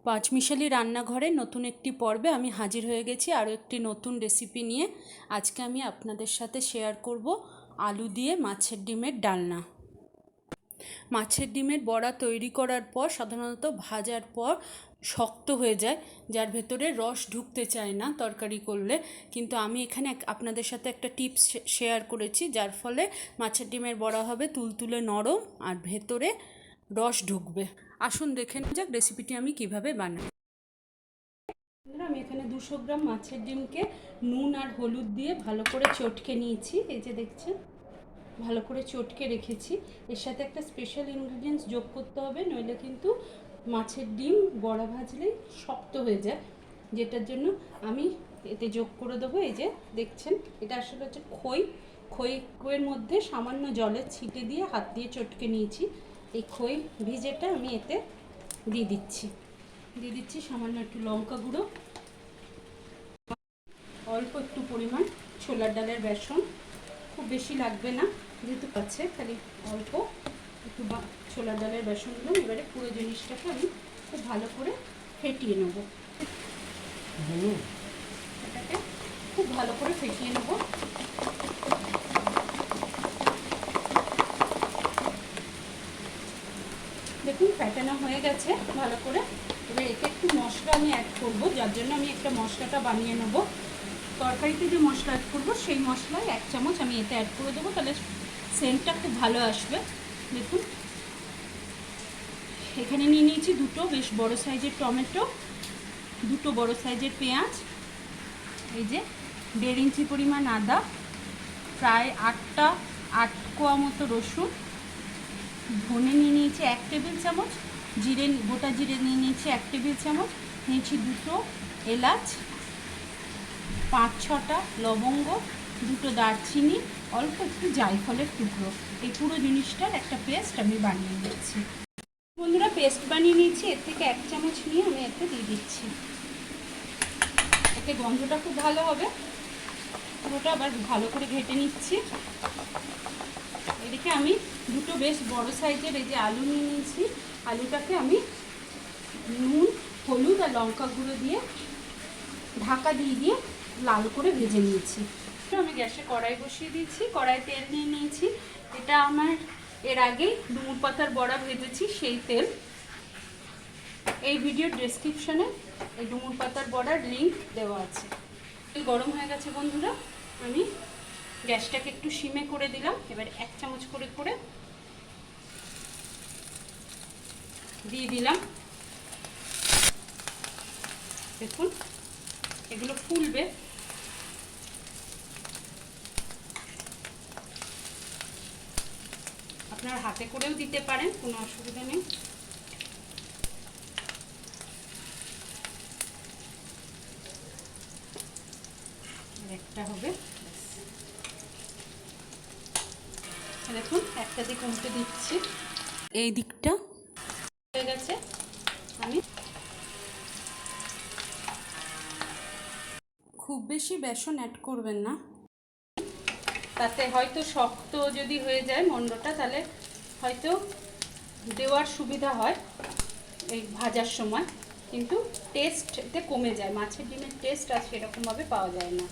পাঁচমিশালি রান্নাঘরে নতুন একটি পর্বে আমি হাজির হয়ে গেছি আরও একটি নতুন রেসিপি নিয়ে। আজকে আমি আপনাদের সাথে শেয়ার করব আলু দিয়ে মাছের ডিমের ডালনা। মাছের ডিমের বড়া তৈরি করার পর সাধারণত ভাজার পর শক্ত হয়ে যায়, যার ভেতরে রস ঢুকতে চায় না তরকারি করলে। কিন্তু আমি এখানে আপনাদের সাথে একটা টিপস শেয়ার করেছি, যার ফলে মাছের ডিমের বড়া হবে তুলতুলে নরম আর ভেতরে রস ঢুকবে। আসুন দেখে নেওয়া যাক রেসিপিটি আমি কিভাবে বানাই। আমি এখানে 200 গ্রাম মাছের ডিমকে নুন আর হলুদ দিয়ে ভালো করে চটকে নিয়েছি। এই যে দেখছেন, ভালো করে চটকে রেখেছি। এর সাথে একটা স্পেশাল ইনগ্রিডিয়েন্টস যোগ করতে হবে, নইলে কিন্তু মাছের ডিম বড়া ভাজলেই শক্ত হয়ে যায়, যেটার জন্য আমি এতে যোগ করে দেবো। এই যে দেখছেন, এটা আসলে হচ্ছে খইয়ের মধ্যে সামান্য জলের ছিটে দিয়ে হাত দিয়ে চটকে নিয়েছি। এই খই ভিজেটা আমি এতে দিয়ে দিচ্ছি সামান্য একটু লঙ্কা গুঁড়ো, অল্প একটু পরিমাণ ছোলার ডালের বেসন, খুব বেশি লাগবে না যেহেতু আছে, খালি অল্প একটু ছোলার ডালের বেসন দিলাম। এবারে পুরো জিনিসটাকে আমি খুব ভালো করে ফেটিয়ে নেব। এটাকে খুব ভালো করে ফেটিয়ে নেব। দেখুন ফেটানো হয়ে গেছে ভালো করে। এবার এতে একটু মশলা আমি অ্যাড করবো, যার জন্য আমি একটা মশলাটা বানিয়ে নেব। তরকারিতে যে মশলা অ্যাড করবো সেই মশলায় 1 চামচ আমি এতে অ্যাড করে দেবো, তাহলে সেন্টটা খুব ভালো আসবে। দেখুন এখানে নিয়ে নিয়েছি দুটো বেশ বড় সাইজের টমেটো, দুটো বড় সাইজের পেঁয়াজ, এই যে 1.5 ইঞ্চি পরিমাণ আদা, প্রায় 8 কোয়া মতো রসুন, ধনে নিয়ে নিয়েছি 1 টেবিল চামচ, গোটা জিরে নিয়ে নিয়েছি 1 টেবিল চামচ, নিয়েছি দুটো এলাচ, 5-6টা লবঙ্গ, দুটো দারচিনি, অল্প একটু জায়ফলের টুকরো। এই পুরো জিনিসটার একটা পেস্ট আমি বানিয়ে নিচ্ছি। বন্ধুরা পেস্ট বানিয়ে নিয়েছি, এর থেকে 1 চামচ নিয়ে আমি এতে দিয়ে দিচ্ছি। এতে গন্ধটা খুব ভালো হবে। পুরোটা আবার ভালো করে ঘেটে নিচ্ছি। এদিকে আমি দুটো বেশ বড় সাইজের এই যে আলু নিয়ে নিয়েছি। আলুটাকে আমি নুন, হলুদ আর লঙ্কা গুঁড়ো দিয়ে ঢাকা দিয়ে লাল করে ভেজে নিয়েছি। আমি গ্যাসে কড়াই বসিয়ে দিয়েছি, কড়াই তেল নিয়ে নিয়েছি। এটা আমার এর আগেই ডুমুর পাতার বড়া ভেজেছি সেই তেল। এই ভিডিওর ডেসক্রিপশনে এই ডুমুর পাতার বড়ার লিঙ্ক দেওয়া আছে। তেল গরম হয়ে গেছে বন্ধুরা, আমি গ্যাসটাকে একটু সিমে করে দিলাম। এবার 1 চামচ করে দিয়ে দিলাম। দেখুন এগুলো ফুলবে। আপনার হাতে করেও দিতে পারেন, কোনো অসুবিধা নেই। একটা হবে, দেখুন একটা দিক উল্টে দিচ্ছি, এই দিকটা হয়ে গেছে। আমি খুব বেশি বেসন অ্যাড করবেন না, তাতে হয়তো শক্ত যদি হয়ে যায় মন্ডটা, তাহলে হয়তো দেওয়ার সুবিধা হয় এই ভাজার সময়, কিন্তু টেস্ট এতে কমে যায়। মাছের ডিমের টেস্ট আর সেরকমভাবে পাওয়া যায় না।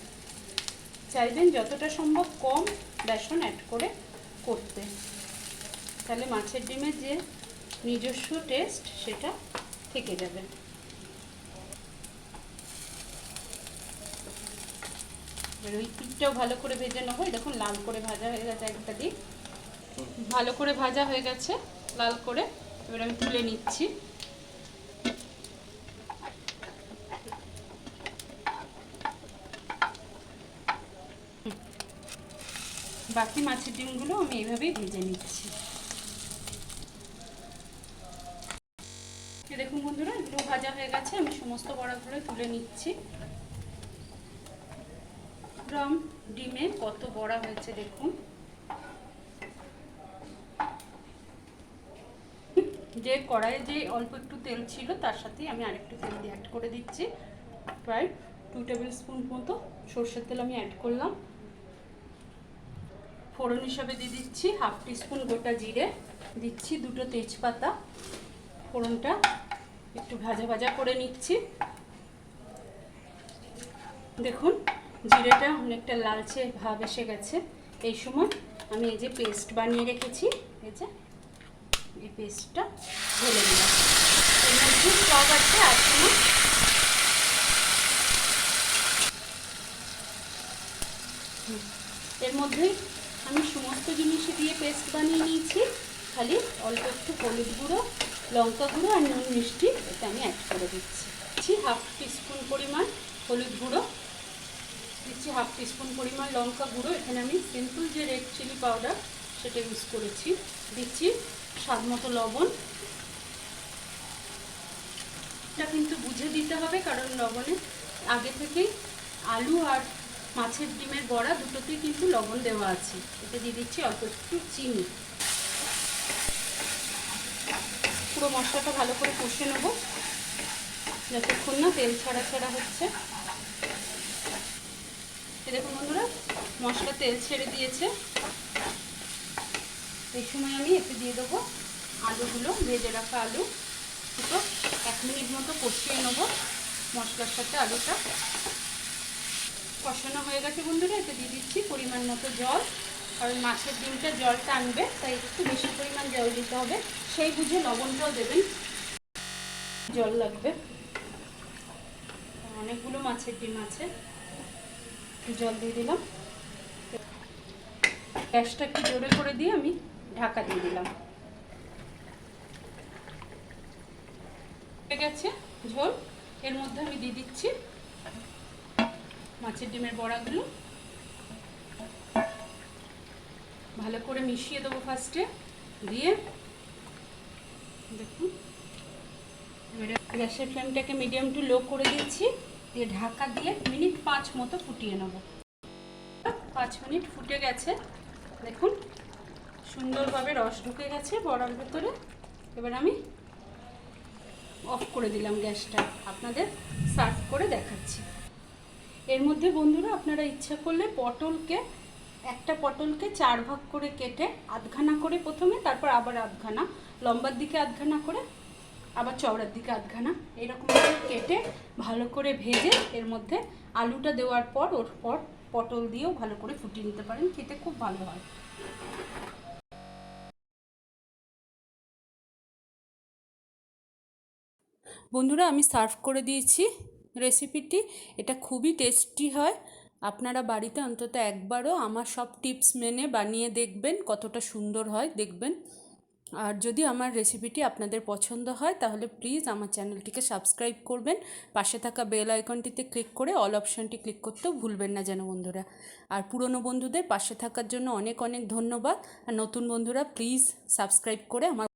চাইবেন যতটা সম্ভব কম বেসন অ্যাড করে করতে, তাহলে মাছের ডিমের যে নিজস্ব টেস্ট সেটা থেকে যাবে। এবার ওই পিঠটাও ভালো করে ভেজে নেবো। দেখুন লাল করে ভাজা হয়ে গেছে, একটা দিক ভালো করে ভাজা হয়ে গেছে লাল করে। এবার আমি তুলে নিচ্ছি। বাকি মাছের ডিমগুলো আমি এইভাবেই ভেজে নিচ্ছি। দেখুন বন্ধুরা এগুলো ভাজা হয়ে গেছে, আমি সমস্ত বড়াগুলো তুলে নিচ্ছি। গ্রাম ডিমে কত বড়া হয়েছে দেখুন। যে কড়াইয়ে যে অল্প একটু তেল ছিল তার সাথেই আমি আরেকটু তেল দিয়ে অ্যাড করে দিচ্ছি। প্রায় 2 টেবিল স্পুন মতো সরষের তেল আমি অ্যাড করলাম। ফোড়ন হিসাবে দিয়ে দিচ্ছি 1/2 টিস্পুন গোটা জিরে, দিচ্ছি দুটো তেজপাতা। ফোড়নটা একটু ভাজা ভাজা করে নিচ্ছি। দেখুন জিরেটা অনেকটা লালচে ভাব এসে গেছে। এই সময় আমি এই যে পেস্ট বানিয়ে রেখেছি, এই পেস্টটা ঢেলে দিলাম। এর মধ্যে সব আছে, আছে না এর মধ্যেই আমি সমস্ত জিনিস দিয়ে পেস্ট বানিয়ে নিয়েছি। খালি অল্প একটু হলুদ গুঁড়ো, লঙ্কা গুঁড়ো আর নুন মিষ্টি এটা আমি অ্যাড করে দিচ্ছি। হাফ টিস্পুন পরিমাণ হলুদ গুঁড়ো দিচ্ছি, হাফ টিস্পুন পরিমাণ লঙ্কা গুঁড়ো। এখানে আমি সিম্পল যে রেড চিলি পাউডার সেটা ইউজ করেছি। দিচ্ছি স্বাদ মতো লবণ। এটা কিন্তু বুঝে দিতে হবে, কারণ লবণে আগে থেকেই আলু আর মাছের ডিমের বড়া দুটোতেই কিন্তু লবণ দেওয়া আছে। এতে দিয়ে দিচ্ছি অল্প একটু চিনি। পুরো মশলাটা ভালো করে কষে নেব যতক্ষণ না তেল ছাড়া ছাড়া হচ্ছে। দেখুন বন্ধুরা, মশলা তেল ছেড়ে দিয়েছে। এই সময় আমি এতে দিয়ে দেবো আলুগুলো, ভেজে রাখা আলু। দুটো 1 মিনিট মতো কষিয়ে নেবো মশলার সাথে। আলুটা কষানো হয়ে গেছে বন্ধুরা, এতে দিয়ে দিচ্ছি পরিমাণ মতো জল। কারণ মাছের ডিমটা জল টানবে, তাই একটু বেশি পরিমাণ জল দিতে হবে। সেই বুঝে লবণটাও দেবেন, জল লাগবে। অনেকগুলো মাছের ডিম আছে, জল দিয়ে দিলাম। গ্যাসটা একটু জোরে করে দিয়ে আমি ঢাকা দিয়ে দিলাম। হয়ে গেছে ঝোল। এর মধ্যে আমি দিয়ে দিচ্ছি মাছের ডিমের বড়াগুলো। ভালো করে মিশিয়ে দেবো ফার্স্টে, দিয়ে দেখুন গ্যাসের ফ্লেমটাকে মিডিয়াম টু লো করে দিচ্ছি। দিয়ে ঢাকা দিয়ে মিনিট 5 মতো ফুটিয়ে নেব। 5 মিনিট ফুটে গেছে, দেখুন সুন্দরভাবে রস ঢুকে গেছে বড়ার ভেতরে। এবার আমি অফ করে দিলাম গ্যাসটা, আপনাদের সার্ভ করে দেখাচ্ছি। এর মধ্যে বন্ধুরা আপনারা ইচ্ছা করলে একটা পটলকে 4 ভাগ করে কেটে আধখানা করে প্রথমে, তারপর আবার আধখানা, লম্বার দিকে আধখানা করে, আবার চওড়ার দিকে আধখানা, এরকমভাবে কেটে ভালো করে ভেজে এর মধ্যে আলুটা দেওয়ার পর ওর পর পটল দিয়েও ভালো করে ফুটিয়ে নিতে পারেন, খেতে খুব ভালো হয়। বন্ধুরা আমি সার্ভ করে দিয়েছি রেসিপিটি। এটা খুবই টেস্টি হয়। আপনারা বাড়িতে অন্তত একবারও আমার সব টিপস মেনে বানিয়ে দেখবেন, কতটা সুন্দর হয় দেখবেন। আর যদি আমার রেসিপিটি আপনাদের পছন্দ হয় তাহলে প্লিজ আমার চ্যানেলটিকে সাবস্ক্রাইব করবেন। পাশে থাকা বেল আইকনটিতে ক্লিক করে অল অপশানটি ক্লিক করতেও ভুলবেন না যেন বন্ধুরা। আর পুরনো বন্ধুদের পাশে থাকার জন্য অনেক অনেক ধন্যবাদ। আর নতুন বন্ধুরা প্লিজ সাবস্ক্রাইব করে আমাকে